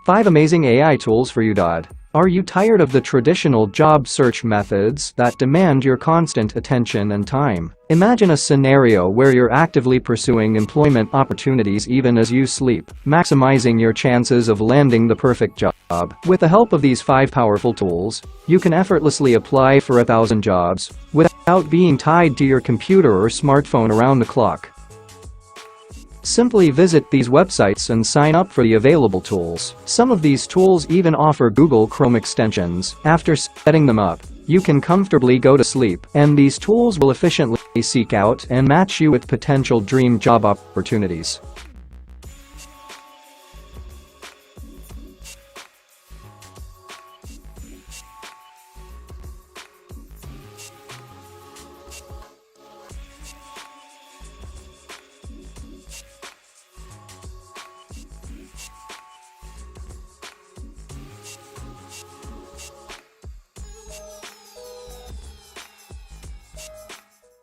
5 amazing AI tools for you. Are you tired of the traditional job search methods that demand your constant attention and time? Imagine a scenario where you're actively pursuing employment opportunities even as you sleep, maximizing your chances of landing the perfect job. With the help of these 5 powerful tools, you can effortlessly apply for 1,000 jobs without being tied to your computer or smartphone around the clock. Simply visit these websites and sign up for the available tools. Some of these tools even offer Google Chrome extensions. After setting them up, you can comfortably go to sleep, and these tools will efficiently seek out and match you with potential dream job opportunities.